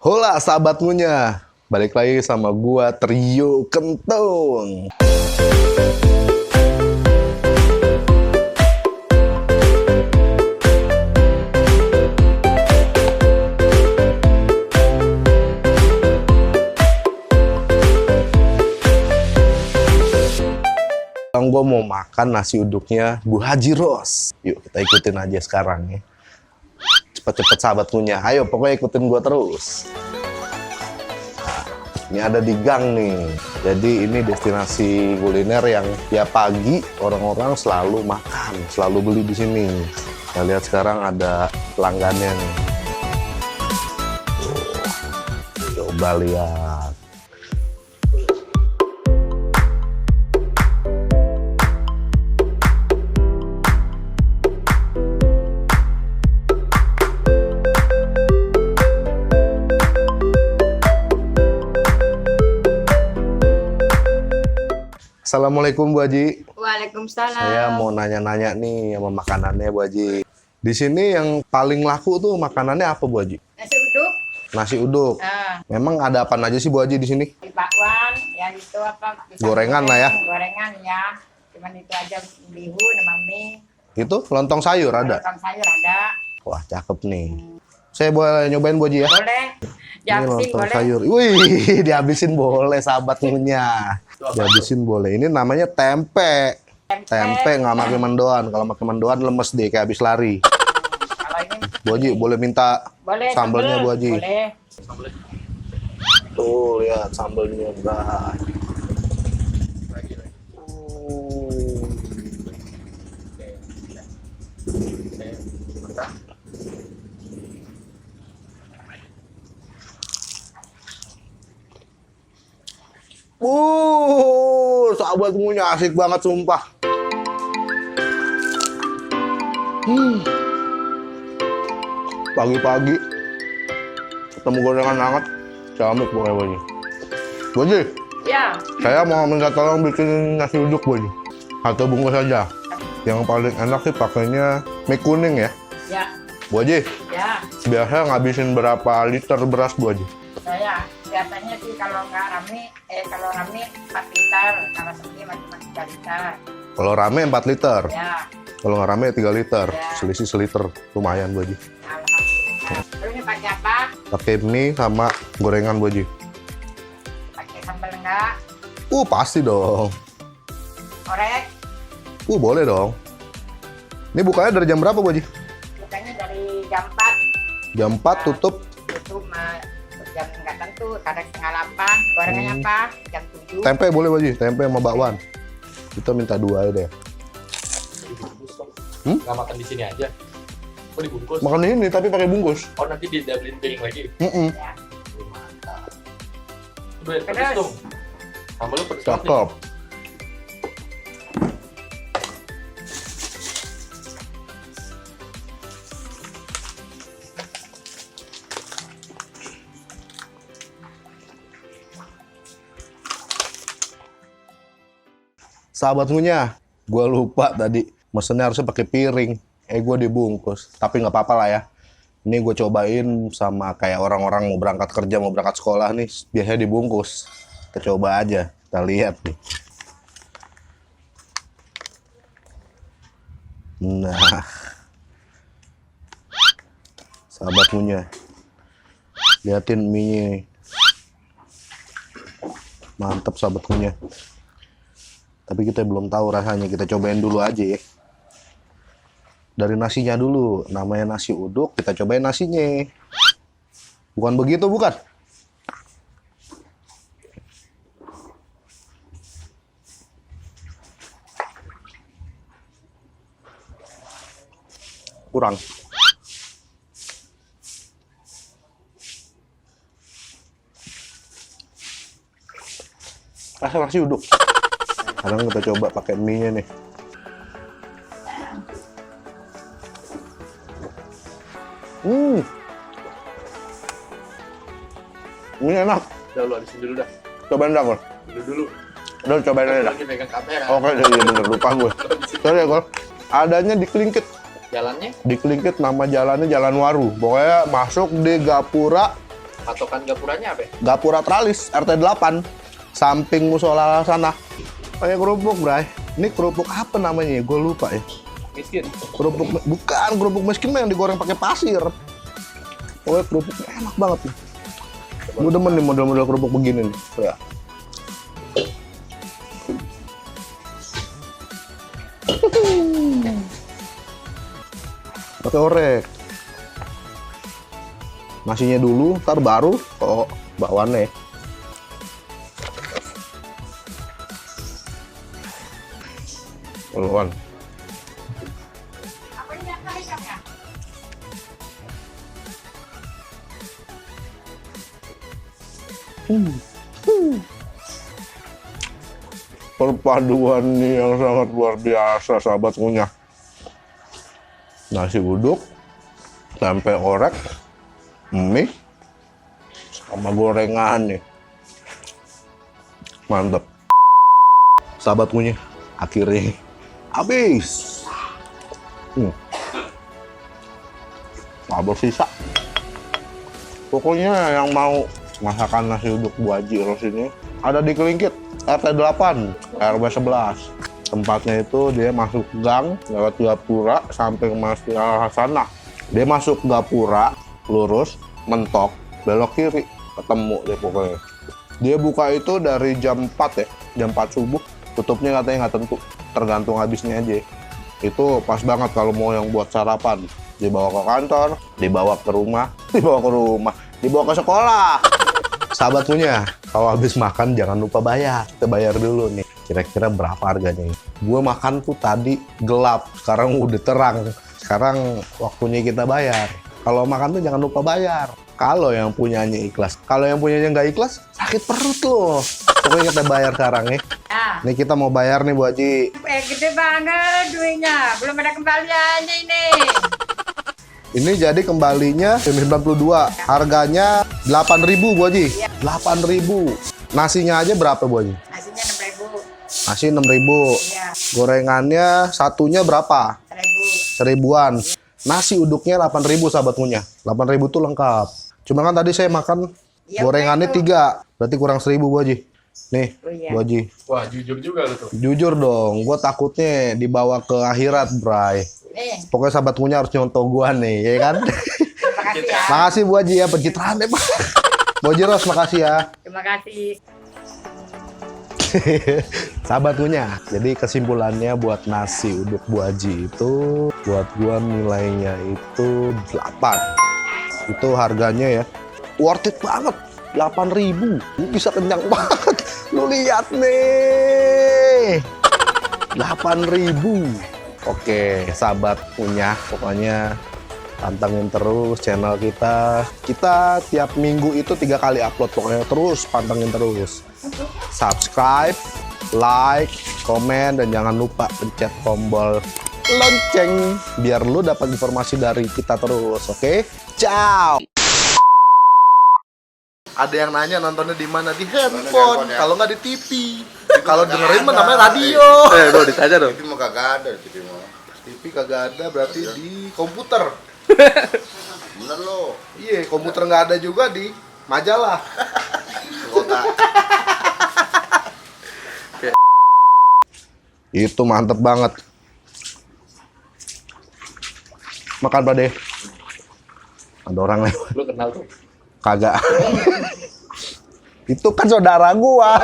Hola sahabat ngunyah, balik lagi sama gua Trio Kentung. Sekarang gua mau makan nasi uduknya Bu Haji Ros. Yuk kita ikutin aja sekarang ya. Cepet-cepet sahabat ngunyah, ayo pokoknya ikutin gua terus. Nah, ini ada di gang nih, jadi ini destinasi kuliner yang tiap pagi orang-orang selalu makan, selalu beli di sini. Kita lihat sekarang ada pelanggannya nih. Coba lihat. Assalamualaikum Bu Haji. Waalaikumsalam. Saya mau nanya-nanya nih sama makanannya Bu Haji. Di sini yang paling laku tuh makanannya apa Bu Haji? Nasi uduk. Nasi uduk. Memang ada apa aja sih Bu Haji di sini? Di bakwan, ya itu apa? pisang Gorengan lah ya. Gorengan ya. Cuman itu aja bihun sama mie. Itu lontong sayur ada. Lontong sayur ada. Wah cakep nih. Saya boleh nyobain Bu Haji ya? Boleh. Ini Dihabisin lontong boleh. sayur. Wih, dihabisin boleh sahabat ngunyah. Dihabisin boleh. Ini namanya tempe. Tempe nggak pakai mendoan. Kalau pakai mendoan lemes deh kayak habis lari. Kalau ini Bu Haji boleh minta boleh sambelnya Bu Haji. Boleh. Tuh lihat sambelnya Mbak. Sahabat ngunyah asik banget sumpah. Pagi-pagi ketemu gorengan hangat, ciamik pokoknya Bu Haji. Bu Haji, Ya. saya mau minta tolong bikin nasi uduk Bu Haji. Satu bungkus aja. Yang paling enak sih pakainya mie kuning ya. Ya. Bu Haji, Ya. biasa ngabisin berapa liter beras Bu Haji? Saya biasanya sih kalau nggak rame, kalau rame 4 liter, kalau sepi cuma 3 liter. Kalau rame 4 liter, Ya. kalau nggak rame 3 liter. Ya. Selisih seliter, lumayan Bu Haji. Alhamdulillah. Terus ini pakai apa? Pakai mie sama gorengan Bu Haji. Pakai sambal enggak? Pasti dong. Korek. Boleh dong. Ini bukanya dari jam berapa Bu Haji? Bukannya dari jam 4. Jam 4 tutup. Itu jam nggak tentu, kadang setengah 8. Gorengannya apa? Jam 7. Tempe boleh Bu Haji, tempe sama bakwan. Kita minta 2 aja deh. Dibungkus dong. Hmm? Nggak makan di sini aja. Kok dibungkus? Makan ini tapi pakai bungkus. Oh nanti didabelin piring lagi. Ya. Mantap. Udah pedes Pedas. dong. Sambal lu pedes banget nih. Cakep. Sahabat ngunyah, gue lupa tadi mesennya harusnya pakai piring. Gue dibungkus, tapi nggak apa-apa lah ya. Ini gue cobain sama kayak orang-orang mau berangkat kerja, mau berangkat sekolah nih, biasanya dibungkus. Kita coba aja, kita lihat nih. Nah, sahabat ngunyah, liatin mie-nya. Mantap sahabat ngunyah. Tapi kita belum tahu rasanya, kita cobain dulu aja ya. Dari nasinya dulu, namanya nasi uduk, kita cobain nasinya. Bukan begitu, bukan? Kurang. Rasa nasi uduk. Sekarang kita coba pakai mie-nya nih. Mie enak. Udah lu habisin dulu dah. Cobain dah, Gol. Dulu. Udah cobain aja dah. Lagi pegang kamera. Oke, iya bener, lupa gue. Sorry ya, Gol. Adanya di Kelingkit. Jalannya? Di Kelingkit nama jalannya Jalan Waru. Pokoknya masuk di Gapura Patokan gapuranya apa ya? Gapura Tralis RT 8 samping musola sana. Kayak kerupuk, Bray. Ini kerupuk apa namanya ya? Gue lupa ya. Miskin. Bukan kerupuk miskin mah yang digoreng pakai pasir. Pokoknya kerupuknya enak banget nih. Gue demen nih model-model kerupuk begini nih. Ya. Pakai orek. Nasinya dulu, ntar baru kok bakwannya. Bakwan. Apa ini yang ikannya? Perpaduan nih yang sangat luar biasa, sahabat ngunyah. Nasi uduk, tempe orek, mie, sama gorengan nih. Mantep. Sahabat ngunyah, akhirnya habis. Nggak bersisa. Pokoknya yang mau masakan nasi uduk Bu Haji Ros ini ada di Kelingkit RT 8 RW 11. Tempatnya itu dia masuk gang lewat gapura sampai ke masuk sana. Dia masuk gapura lurus mentok belok kiri ketemu deh pokoknya. Dia buka itu dari jam 4 ya, jam 4 subuh. Tutupnya katanya nggak tentu, tergantung habisnya aja. Itu pas banget kalau mau yang buat sarapan. Dibawa ke kantor, dibawa ke rumah, dibawa ke sekolah. Sahabat punya, kalau habis makan jangan lupa bayar. Kita bayar dulu nih. Kira-kira berapa harganya? Gue makan tuh tadi gelap, sekarang udah terang. Sekarang waktunya kita bayar. Kalau makan tuh jangan lupa bayar. Kalau yang punyanya ikhlas. Kalau yang punyanya nggak ikhlas, sakit perut loh. Pokoknya kita bayar sekarang ya. Ah, Nih kita mau bayar nih Bu Haji. gede banget duitnya. Belum ada kembaliannya ini. Ini jadi kembalinya 92. Harganya 8.000 Bu Haji. 8.000. Nasinya aja berapa Bu Haji? Nasinya 6.000. Nasi 6.000. Iya, Gorengannya satunya berapa? 1.000. Seribuan. Nasi uduknya 8.000 sahabat ngunyah. 8.000 tuh lengkap. Cuma kan tadi saya makan Iya, gorengannya betul. 3. Berarti kurang 1.000 Bu Haji. Nih, Oh, iya. Bu Haji. Wah, jujur juga lu tuh. Jujur dong, gue takutnya dibawa ke akhirat, Bray. Nih, Pokoknya sahabat ngunyah harus nyontoh gua nih, ya kan? terima kasih ya. Makasih Bu Haji ya, pencitraan deh, Pak. Bu Haji Ros, makasih ya. Terima kasih. Sahabat ngunyah, jadi kesimpulannya buat nasi uduk Bu Haji itu, buat gua nilainya itu 8. Itu harganya ya, worth it banget. 8.000, lu bisa kenyang banget. Lu lihat nih, 8.000. Oke, sahabat punya, pokoknya pantengin terus channel kita. Kita tiap minggu itu 3 kali upload, pokoknya terus pantengin terus. Subscribe, like, komen, dan jangan lupa pencet tombol lonceng biar lu dapat informasi dari kita terus. Oke, ciao. Ada yang nanya nontonnya di mana? Di handphone. Ya? Kalau nggak di TV. Kalau kagak dengerin mah ada. namanya radio. Bro, ditanya dong. TV mah kagak ada, TV mah. TV kagak ada, berarti di komputer. Bener lo. Iya, komputer nggak ada juga di majalah. Kota. Itu mantep banget. Makan Pak deh. Ada orang lewat. Lu kenal tuh. Kagak. Itu kan saudara gua.